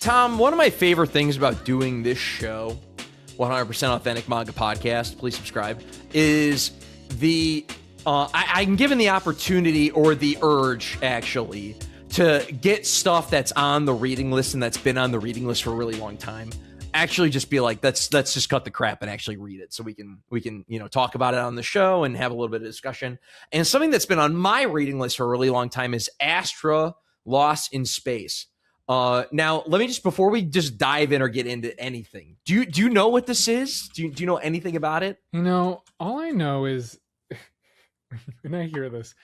Tom, one of my favorite things about doing this show, 100% Authentic Manga Podcast, please subscribe, is I'm given the opportunity or the urge, actually, to get stuff that's on the reading list and that's been on the reading list for a really long time. Actually just be like, let's just cut the crap and actually read it so we can talk about it on the show and have a little bit of discussion. And something that's been on my reading list for a really long time is Astra Lost in Space. Now, let me just, before we just dive in or get into anything, do you know what this is? Do you know anything about it? All I know is, when I hear this,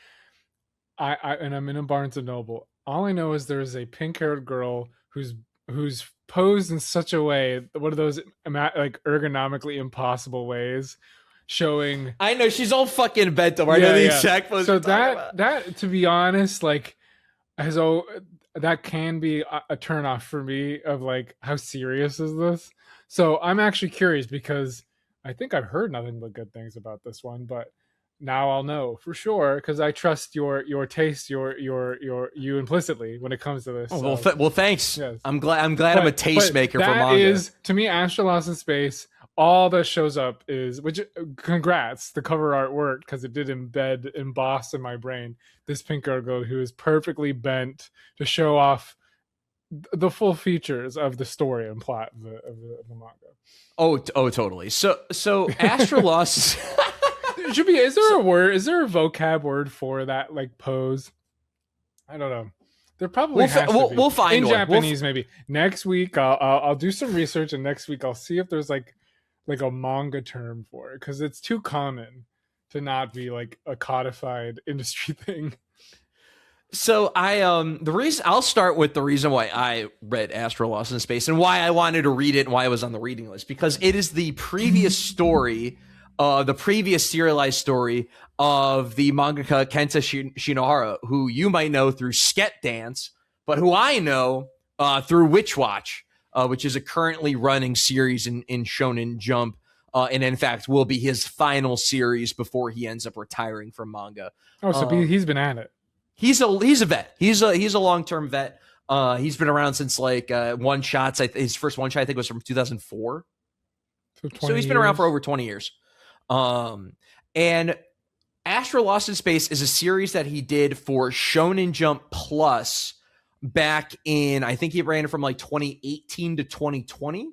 and I'm in a Barnes and Noble, all I know is there's a pink-haired girl who's posed in such a way, one of those like ergonomically impossible ways, showing. I know she's all fucking bent over. I know the exact pose. So that, to be honest, like, that can be a turnoff for me of like, how serious is this? So I'm actually curious because I think I've heard nothing but good things about this one, but now I'll know for sure because I trust your taste, you implicitly when it comes to this. Oh, well, thanks. Yes. I'm glad I'm a tastemaker for manga. That is, to me, Astra Lost in Space. All that shows up is, which, congrats, the cover art worked because it did emboss in my brain this pink girl who is perfectly bent to show off the full features of the story and plot of the manga. Oh, totally. So Astra Lost. Should be. Is there a word? Is there a vocab word for that, like, pose? I don't know. There probably has to be. We'll find in one. Japanese. Maybe next week I'll do some research, and next week I'll see if there's like a manga term for it, because it's too common to not be like a codified industry thing. So I'll start with the reason why I read Astra Lost in Space and why I wanted to read it and why I was on the reading list, because it is the previous story. The previous serialized story of the mangaka Kenta Shinohara, who you might know through Sket Dance, but who I know through Witch Watch, which is a currently running series in Shonen Jump, and in fact will be his final series before he ends up retiring from manga. Oh, so he's been at it. He's a vet. He's a long-term vet. He's been around since like one shots. His first one shot I think was from 2004. So he's been around for over 20 years. And Astra Lost in Space is a series that he did for Shonen Jump Plus back in, I think he ran it from like 2018 to 2020.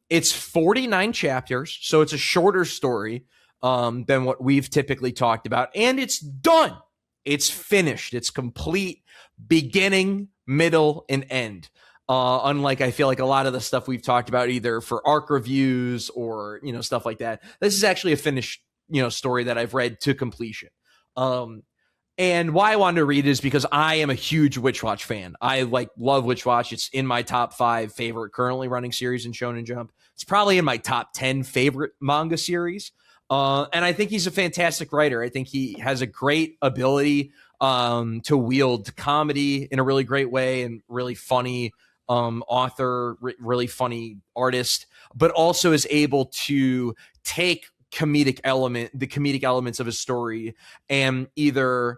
It's 49 chapters, so it's a shorter story than what we've typically talked about, and it's done. It's finished. It's complete, beginning, middle, and end. Unlike, I feel like a lot of the stuff we've talked about either for arc reviews or, stuff like that. This is actually a finished, story that I've read to completion. And why I wanted to read it is because I am a huge Witch Watch fan. I love Witch Watch. It's in my top 5 favorite currently running series in Shonen Jump. It's probably in my top 10 favorite manga series. And I think he's a fantastic writer. I think he has a great ability to wield comedy in a really great way and really funny author, really funny artist, but also is able to take the comedic elements of his story and either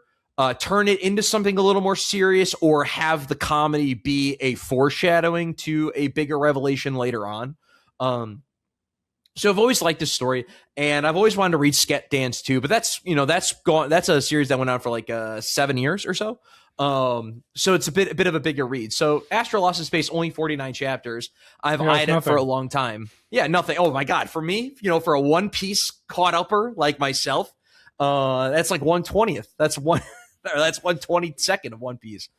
turn it into something a little more serious or have the comedy be a foreshadowing to a bigger revelation later on. So I've always liked this story, and I've always wanted to read Sket Dance too, but that's a series that went on for like 7 years or so. So it's a bit of a bigger read. So Astra Lost in Space, only 49 chapters. I've eyed it for a long time. Yeah, nothing. Oh my God. For me, for a One Piece caught upper like myself, that's like 1/20th. That's 1/22nd of One Piece.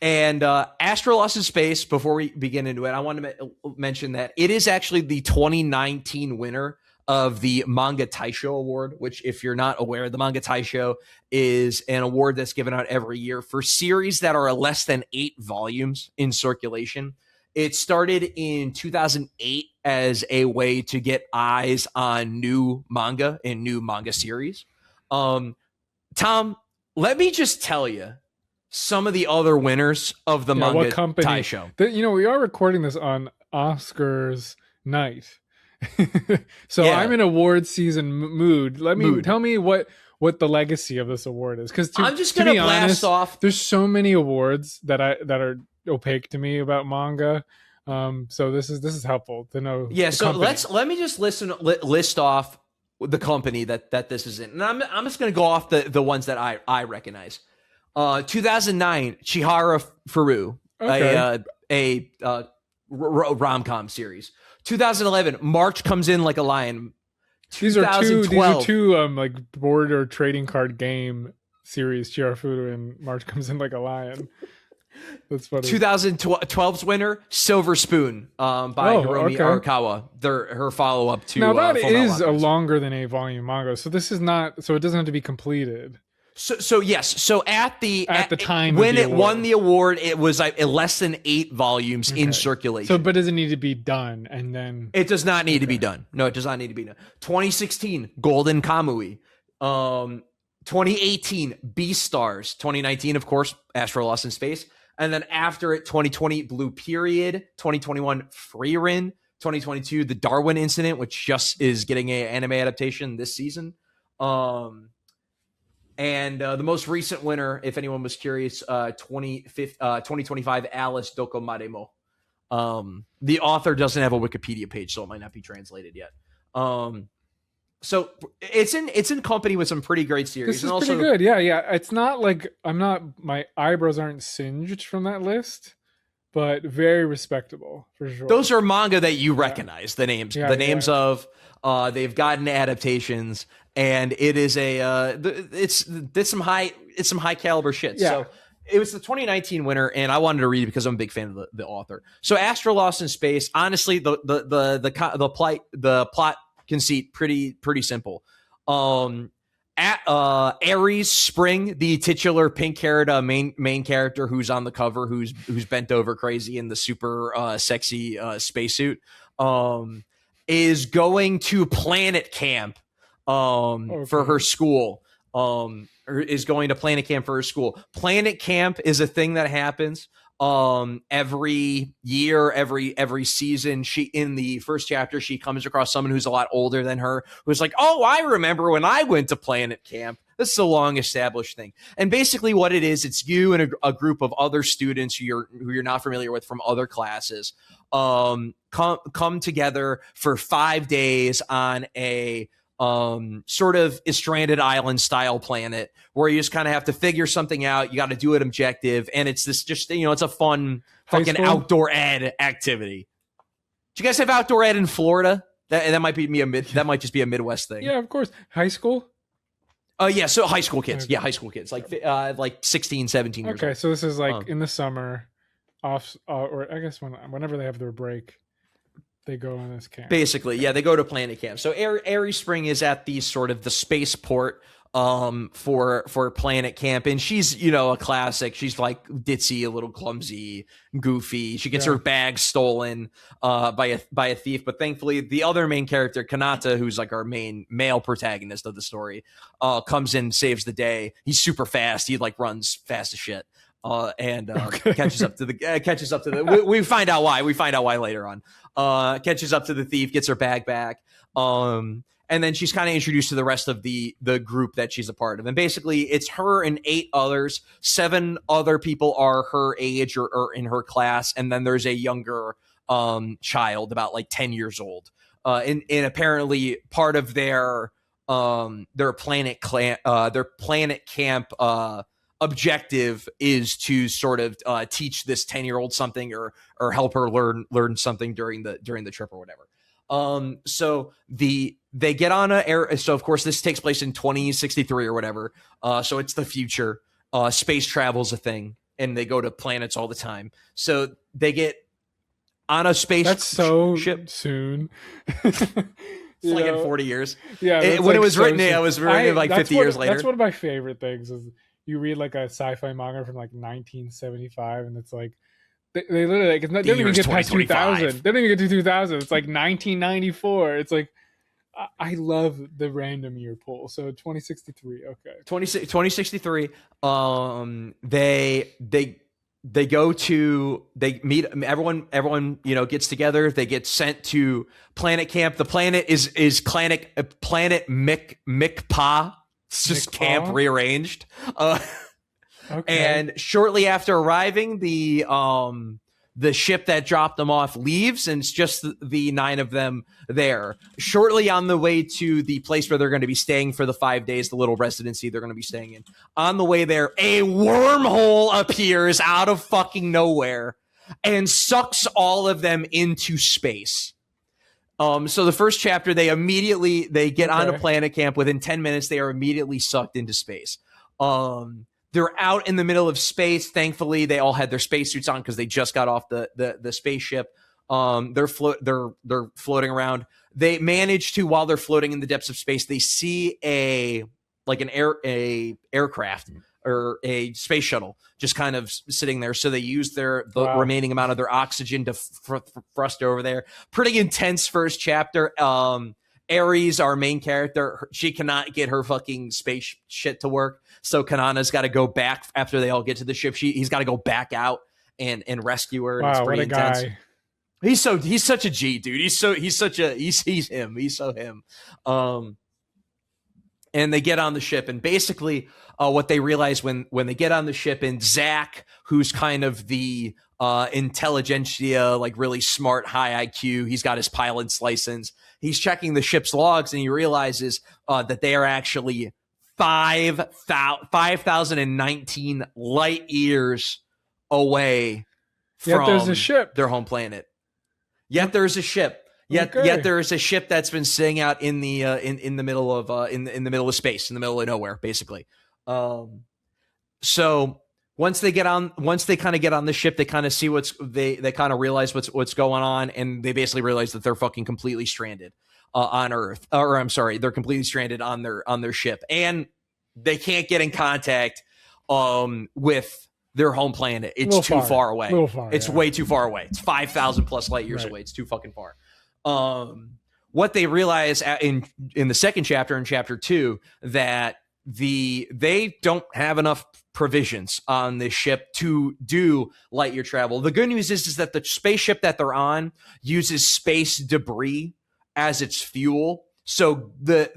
And Astra Lost in Space, before we begin into it, I want to mention that it is actually the 2019 winner of the Manga Taisho Award, which, if you're not aware, the Manga Taisho is an award that's given out every year for series that are less than 8 volumes in circulation. It started in 2008 as a way to get eyes on new manga and new manga series. Tom, let me just tell you some of the other winners of the Manga Taisho. We are recording this on Oscars night. So yeah. I'm in award season mood. Tell me what the legacy of this award is, because I'm just gonna blast off. There's so many awards that are opaque to me about manga. So this is helpful to know. Yeah, the so company. let me just list off the company that this is in, and I'm just going to go off the ones that I recognize. 2009, Chihara Furu, Okay. a rom-com series. 2011, March Comes In Like a Lion. These are two. These are 2012, two like board or trading card game series. Chirafudu and March Comes In Like a Lion. That's funny. 2012's winner, Silver Spoon, by Hiromi okay. Arakawa. Her follow-up to Now that Fullmetal is a Alchemist. longer than a volume manga, so this is not. So it doesn't have to be completed. So yes. So at the time when of the it award. won the award, it was like less than 8 volumes in circulation. So, but does it need to be done? And then it does not need to be done. No, it does not need to be done. 2016, Golden Kamui. 2018, Beastars. 2019, of course, Astra Lost in Space. And then after it, 2020, Blue Period. 2021, Frieren. 2022, The Darwin Incident, which just is getting an anime adaptation this season. And the most recent winner, if anyone was curious, 2025, Alice Dokomademo. The author doesn't have a Wikipedia page, so it might not be translated yet. So it's in company with some pretty great series. This is pretty good. Yeah. It's not like my eyebrows aren't singed from that list, but very respectable for sure. Those are manga that you recognize, the names. Yeah, the names of they've gotten adaptations, and it is it's some high caliber shit. Yeah. So it was the 2019 winner, and I wanted to read it because I'm a big fan of the author. So Astra Lost in Space, honestly, the plot conceit pretty simple. Aries Spring, the titular pink-haired main character who's on the cover, who's bent over crazy in the super sexy spacesuit, is going to planet camp for her school. Is going to planet camp for her school. Planet camp is a thing that happens every year, every season. She, in the first chapter, she comes across someone who's a lot older than her, who's like, oh, I remember when I went to planet camp. This is a long established thing. And basically what it is, it's you and a group of other students who you're not familiar with from other classes, come together for 5 days on a sort of a stranded island style planet where you just kind of have to figure something out. You got to do it objective. And it's this just, it's a fun fucking outdoor ed activity. Do you guys have outdoor ed in Florida? That might be that might just be a Midwest thing. Yeah, of course. High school? Yeah. So high school kids. Okay. Yeah. High school kids, like 16, 17 years old. Okay. So this is like in the summer off, or I guess whenever they have their break, they go on this camp. Basically, yeah, they go to planet camp. So Aries Spring is at the sort of the spaceport for planet camp, and she's a classic. She's like ditzy, a little clumsy, goofy. She gets her bag stolen by a thief, but thankfully the other main character, Kanata, who's like our main male protagonist of the story, comes in, saves the day. He's super fast. He like runs fast as shit. Catches up to the we find out why later on. Catches up to the thief, gets her bag back, and then she's kind of introduced to the rest of the group that she's a part of. And basically it's her and 8 others. 7 other people are her age or in her class, and then there's a younger child about like 10 years old, and apparently part of their planet camp objective is to sort of teach this 10-year-old something or help her learn something during the trip or whatever. So they get on a air. So of course this takes place in 2063 or whatever. So it's the future. Space travel's a thing, and they go to planets all the time. So they get on a space. That's so ship soon. It's like in 40 years. Yeah. When it was written, it was written like 50 years later. That's one of my favorite things is you read like a sci-fi manga from like 1975, and it's like they literally like they don't even get past 2000. They don't even get to 2000. It's like 1994. It's like I love the random year pull. So 2063. Okay. 2063. They meet everyone gets together. They get sent to planet camp. The planet is planet Mikpa. It's just camp rearranged. Okay. And shortly after arriving, the ship that dropped them off leaves, and it's just the 9 of them there. Shortly on the way to the place where they're going to be staying for the 5 days, the little residency they're going to be staying in. On the way there, a wormhole appears out of fucking nowhere and sucks all of them into space. So the first chapter, they get onto planet camp. Within 10 minutes, they are immediately sucked into space. They're out in the middle of space. Thankfully, they all had their spacesuits on because they just got off the spaceship. They're floating around. They manage to, while they're floating in the depths of space, they see an aircraft or a space shuttle just kind of sitting there. So they use the remaining amount of their oxygen to thrust over there. Pretty intense first chapter. Aries, our main character, she cannot get her fucking space shit to work. So Kanana's got to go back after they all get to the ship. He's got to go back out and rescue her. And wow, it's pretty what a intense. guy. He's such a G, dude. He's so him. And they get on the ship, and basically what they realize when they get on the ship, and Zach, who's kind of the intelligentsia, like really smart, high IQ, he's got his pilot's license. He's checking the ship's logs, and he realizes that they are actually 5,019 light years away from there's a ship. Their home planet. Yet there's a ship. Yet there is a ship that's been sitting out in the in the middle of in the middle of space, in the middle of nowhere, basically. So once they kind of get on the ship, they kind of see they kind of realize what's going on, and they basically realize that they're fucking completely stranded on Earth, or I'm sorry, they're completely stranded on their ship, and they can't get in contact with their home planet. It's too far away. It's way too far away. It's 5,000 plus light years away. It's too fucking far. What they realize in the second chapter, in chapter 2, that they don't have enough provisions on this ship to do light year travel. The good news is that the spaceship that they're on uses space debris as its fuel. So the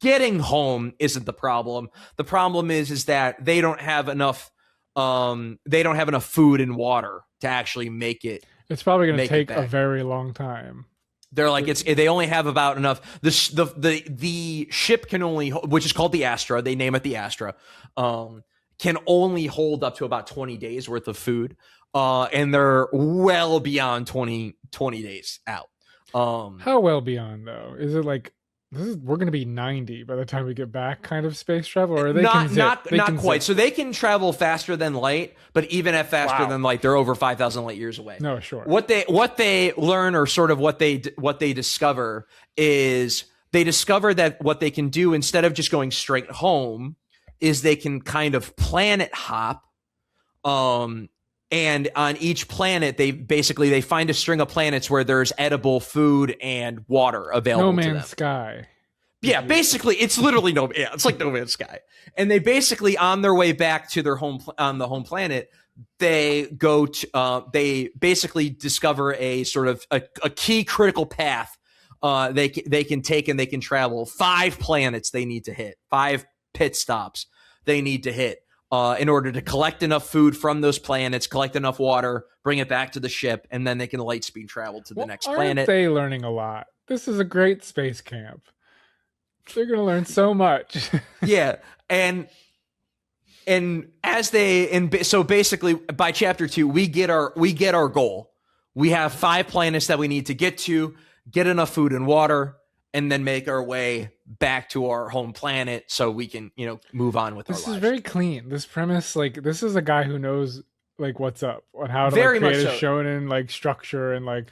getting home isn't the problem. The problem is that they don't have enough food and water to actually make it. It's probably going to take a very long time. They're like, they only have about enough. The ship can only, which is called the Astra, they name it the Astra, can only hold up to about 20 days worth of food. And they're well beyond 20 days out. How well beyond, though? Is it like, we're going to be 90 by the time we get back kind of space travel? Or they not quite. So they can travel faster than light, but even at faster than light, they're over 5,000 light years away. No, sure. What they learn, or sort of what they discover, is they discover that what they can do instead of just going straight home is they can kind of planet hop. And on each planet, they find a string of planets where there's edible food and water available. No to them. Man's Sky. Yeah, basically, it's literally it's like No Man's Sky. And they basically, on their way back to their home planet, they go to they basically discover a sort of a key critical path they can take, and they can travel 5 planets they need to hit, 5 pit stops they need to hit. In order to collect enough food from those planets, collect enough water, bring it back to the ship, and then they can light speed travel to the next planet. Aren't they learning a lot? This is a great space camp. They're going to learn so much. Yeah, and so basically by chapter 2, we get our goal. We have 5 planets that we need to get to, get enough food and water, and then make our way back to our home planet so we can, move on with our lives. This is very clean. This premise, like, this is a guy who knows, like, what's up on how to very create much a shonen, like, structure, and, like,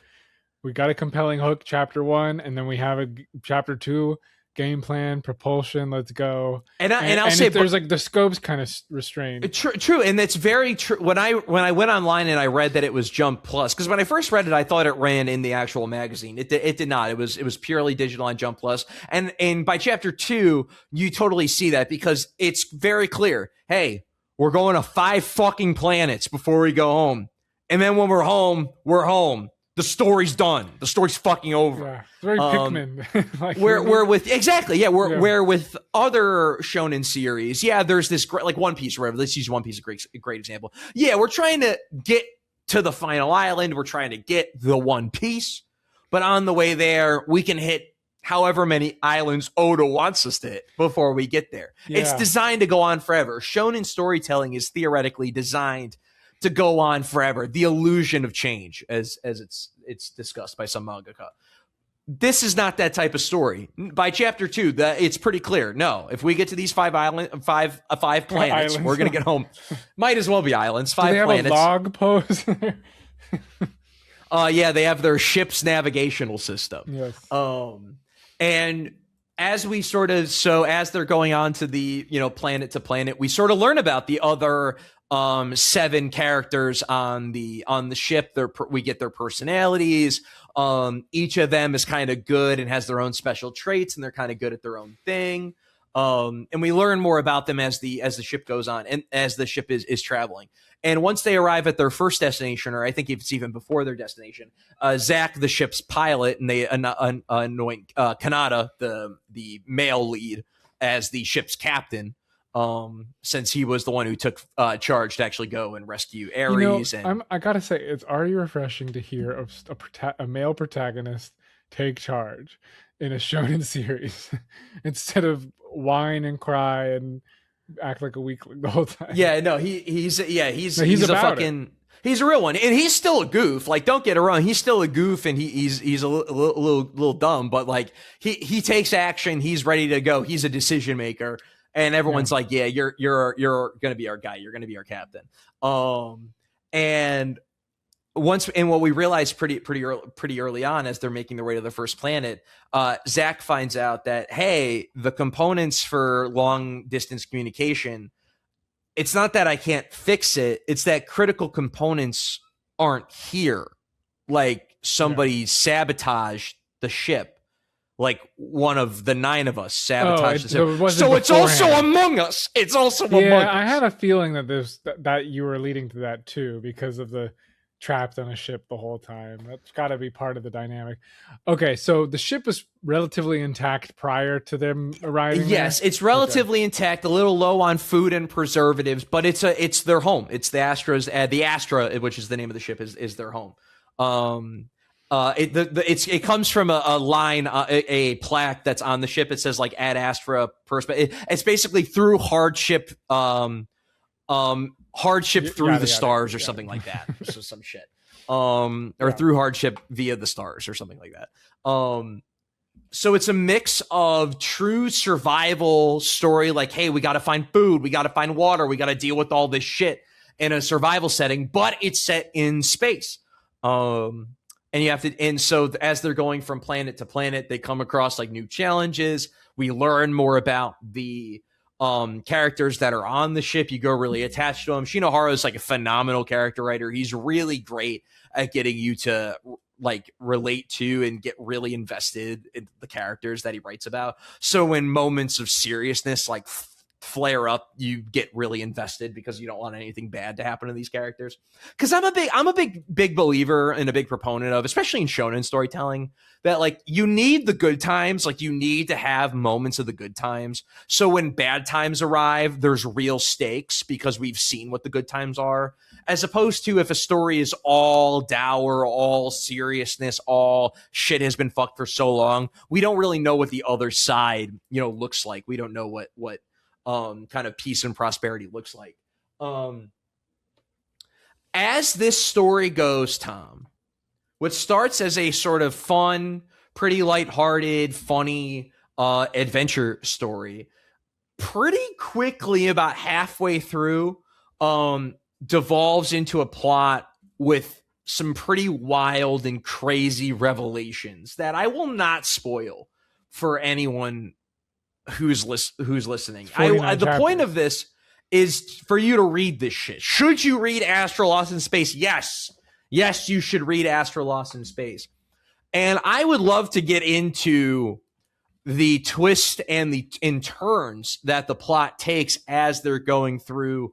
we got a compelling hook, chapter 1, and then we have a chapter 2, game plan, propulsion, let's go. And I'll say there's like the scope's kind of restrained. True, and it's very true. When I went online and I read that it was Jump Plus, because when I first read it, I thought it ran in the actual magazine. It did not. It was purely digital on Jump Plus. And by chapter 2, you totally see that, because it's very clear. Hey, we're going to 5 fucking planets before we go home, and then when we're home, we're home. the story's done. The story's fucking over. Yeah, it's very Pikmin. Like, where with exactly, yeah, where with other shonen series, yeah, there's this like One Piece or whatever. Let's use One Piece, a great example. Yeah, we're trying to get to the final island. We're trying to get the One Piece, but on the way there, we can hit however many islands Oda wants us to hit before we get there. Yeah. It's designed to go on forever. Shonen storytelling is theoretically designed to go on forever. The illusion of change, as it's discussed by some mangaka. This is not that type of story. By chapter 2, it's pretty clear. No, if we get to these five planets, we're gonna get home. Might as well be islands. 5 planets. Do they have a log pose? Yeah, they have their ship's navigational system. Yes. And as we as they're going on to the, planet to planet, we sort of learn about the other 7 characters on the ship. We get their personalities. Each of them is kind of good and has their own special traits, and they're kind of good at their own thing. And we learn more about them as the ship goes on and as the ship is traveling. And once they arrive at their first destination, or I think it's even before their destination, Zack, the ship's pilot, and they anoint Kanata, the male lead, as the ship's captain, since he was the one who took charge to actually go and rescue Ares. I gotta say, it's already refreshing to hear of a male protagonist take charge in a shonen series instead of whine and cry and act like a weakling the whole time. Yeah, no, he's a fucking. He's a real one, and he's still a goof. Like, don't get it wrong, he's still a goof, and he's a little dumb. But like, he takes action. He's ready to go. He's a decision maker, and everyone's like, "Yeah, you're gonna be our guy. You're gonna be our captain." And what we realize pretty early on as they're making their way to the first planet, Zack finds out that, hey, the components for long distance communication, it's not that I can't fix it, it's that critical components aren't here. Like, somebody sabotaged the ship. Like, one of the 9 of us sabotaged the ship. So it's also among us. It's also among us. Yeah, I had a feeling that you were leading to that too, because of the trapped on a ship the whole time. That's got to be part of the dynamic. Okay, so the ship was relatively intact prior to them arriving. Yes, it's relatively intact, a little low on food and preservatives, but it's their home. It's the Astra, which is the name of the ship, is their home. It comes from a line, a plaque that's on the ship. It says like "Ad Astra Perspe." It's basically through hardship. Hardship through the stars or something like that. So some shit. Or through hardship via the stars or something like that. So it's a mix of true survival story, like, hey, we got to find food, we got to find water, we got to deal with all this shit in a survival setting, but it's set in space. And so as they're going from planet to planet, they come across like new challenges. We learn more about the characters that are on the ship. You go really attached to him. Shinohara is like a phenomenal character writer. He's really great at getting you to like relate to and get really invested in the characters that he writes about. So when moments of seriousness like flare up, you get really invested because you don't want anything bad to happen to these characters. Because I'm a big believer and a big proponent of, especially in shonen storytelling, that like you need the good times, like you need to have moments of the good times. So when bad times arrive, there's real stakes because we've seen what the good times are, as opposed to if a story is all dour, all seriousness, all shit has been fucked for so long, we don't really know what the other side, looks like. We don't know what kind of peace and prosperity looks like. As this story goes, Tom, what starts as a sort of fun, pretty lighthearted, funny adventure story, pretty quickly, about halfway through, devolves into a plot with some pretty wild and crazy revelations that I will not spoil for anyone who's listening. The point of this is for you to read this shit. Should you read Astra Lost in Space? Yes, you should read Astra Lost in Space. And I would love to get into the twist and the turns that the plot takes as they're going through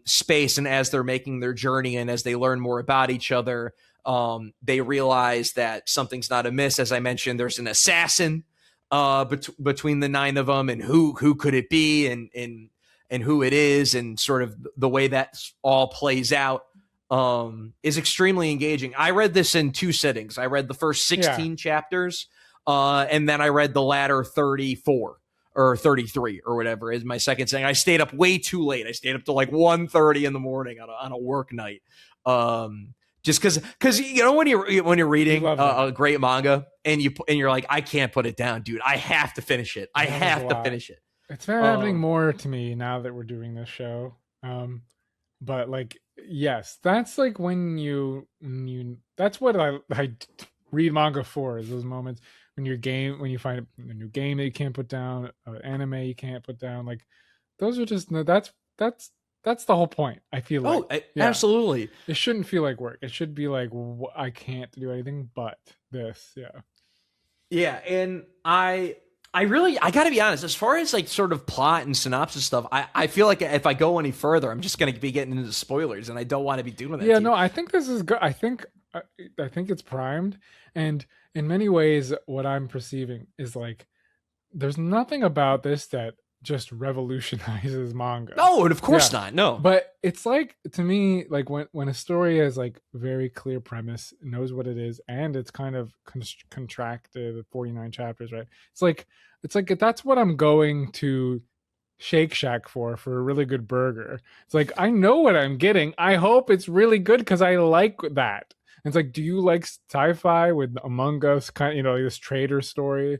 space and as they're making their journey and as they learn more about each other. They realize that something's not amiss. As I mentioned, there's an assassin between the 9 of them, and who could it be, and who it is, and sort of the way that all plays out is extremely engaging. I read this in 2 sittings. I read the first 16 chapters, and then I read the latter 34 or 33 or whatever is my second sitting. I stayed up way too late. I stayed up till like 1:30 in the morning on a work night. Just because you know when you're reading a great manga and you're like, I can't put it down, dude. I have to finish it. I have to finish it. It's been happening more to me now that we're doing this show. But like, yes, that's like when you that's what I read manga for, is those moments when you find a new game that you can't put down, anime you can't put down. Like, those are just that's the whole point. I feel like absolutely. It shouldn't feel like work. It should be like, I can't do anything but this. Yeah, and I gotta be honest, as far as like sort of plot and synopsis stuff, I feel like if I go any further, I'm just gonna be getting into spoilers, and I don't want to be doing that. Yeah, no, I think this is good. I think it's primed, and in many ways, what I'm perceiving is like, there's nothing about this that just revolutionizes manga. No, and of course not. No, but it's like, to me, like when a story has like very clear premise, knows what it is, and it's kind of contracted 49 chapters, right? It's like that's what I'm going to Shake Shack for a really good burger. It's like, I know what I'm getting. I hope it's really good because I like that. And it's like, do you like sci-fi with Among Us, kind of, this trader story?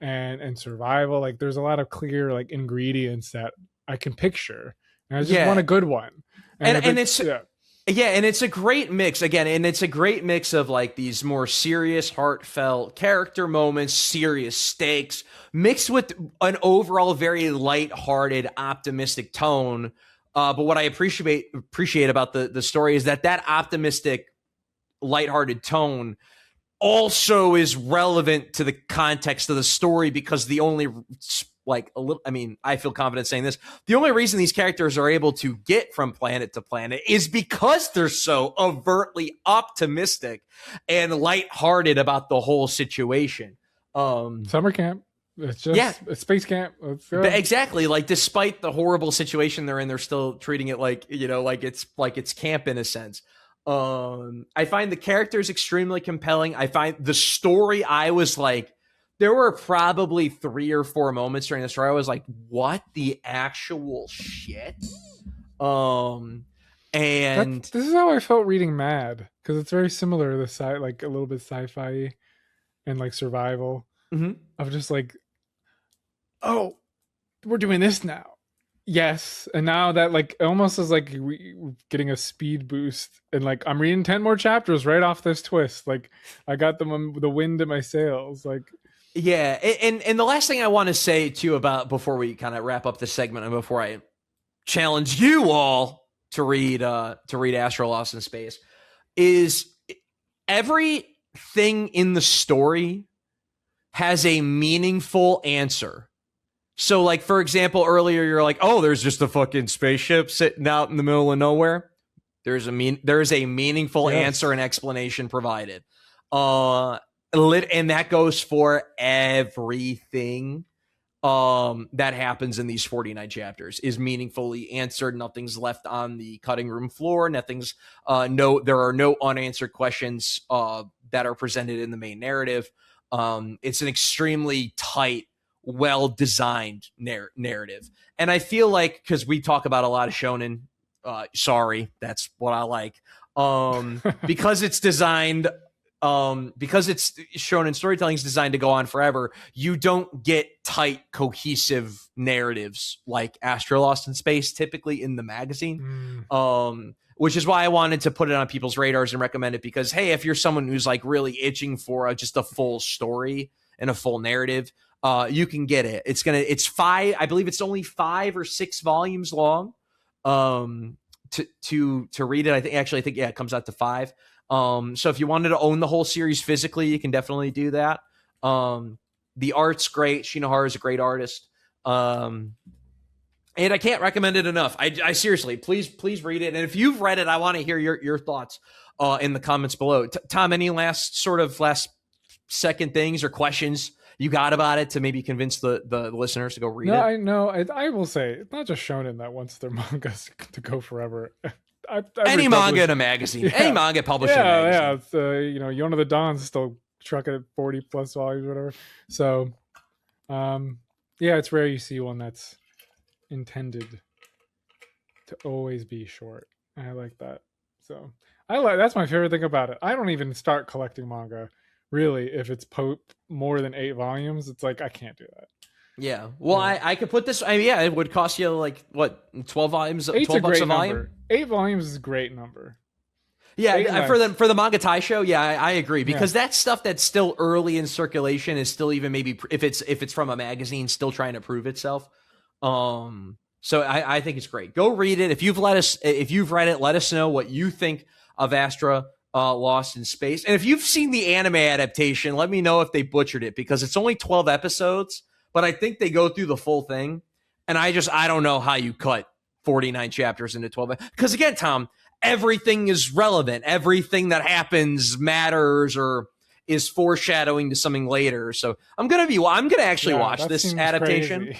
And survival, like there's a lot of clear like ingredients that I can picture, and I just want a good one. And it's and it's a great mix again, and it's a great mix of like these more serious, heartfelt character moments, serious stakes, mixed with an overall very lighthearted, optimistic tone. But what I appreciate about the story is that optimistic, lighthearted tone also is relevant to the context of the story, because the only I feel confident saying this, the only reason these characters are able to get from planet to planet is because they're so overtly optimistic and lighthearted about the whole situation. Summer camp. It's just a space camp. Exactly. Like, despite the horrible situation they're in, they're still treating it like, like it's camp in a sense. I find the characters extremely compelling. I find the story, I was like, there were probably 3 or 4 moments during the story I was like, what the actual shit? And this is how I felt reading Mad, because it's very similar to the like a little bit sci-fi and like survival. Mm-hmm. Of just like, oh, we're doing this now. Yes, and now that like almost is like getting a speed boost, and like I'm reading 10 more chapters right off this twist. Like, I got the wind in my sails. Like, yeah, and the last thing I want to say too, about before we kind of wrap up this segment and before I challenge you all to read Astra Lost in Space, is everything in the story has a meaningful answer. So, like, for example, earlier you're like, oh, there's just a fucking spaceship sitting out in the middle of nowhere. There is a meaningful answer and explanation provided. And that goes for everything that happens in these 49 chapters is meaningfully answered. Nothing's left on the cutting room floor. There are no unanswered questions that are presented in the main narrative. It's an extremely tight, well-designed narrative. And I feel like, because we talk about a lot of shonen, sorry, that's what I like, because it's designed, because it's shonen storytelling is designed to go on forever, you don't get tight, cohesive narratives like Astra Lost in Space typically in the magazine. Which is why I wanted to put it on people's radars and recommend it, because, hey, if you're someone who's like really itching for just a full story and a full narrative, you can get it. It's 5, I believe it's only 5 or 6 volumes long. To read it, I think it comes out to 5. So if you wanted to own the whole series physically, you can definitely do that. The art's great. Shinohara is a great artist. And I can't recommend it enough. I seriously, please read it. And if you've read it, I want to hear your thoughts in the comments below. Tom, any last second things or questions you got about it to maybe convince the listeners to go read it? I know. I will say it's not just shonen that wants their mangas to go forever. Any manga in a magazine, any manga published in a magazine. Yeah. It's, Yona the Dawn's still trucking at 40 plus volumes, whatever. So, it's rare you see one that's intended to always be short. I like that. So that's my favorite thing about it. I don't even start collecting manga really if it's more than 8 volumes. It's like I can't do that. Yeah. Well, I could put this. I mean, yeah, it would cost you like what, 12 volumes, $12 a volume. Number. 8 volumes is a great number. Yeah, for the Manga Tai Show, yeah, I agree, because that's stuff that's still early in circulation is still even maybe if it's from a magazine still trying to prove itself. So I think it's great. Go read it. If you've read it, let us know what you think of Astra Lost in Space. And if you've seen the anime adaptation, let me know if they butchered it, because it's only 12 episodes, but I think they go through the full thing. And I don't know how you cut 49 chapters into 12. Because again, Tom, everything is relevant. Everything that happens matters or is foreshadowing to something later. So I'm gonna actually watch this adaptation. Crazy.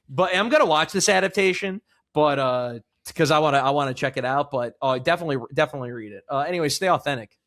But I'm gonna watch this adaptation, but because I want to check it out. But definitely read it. Anyway, stay authentic.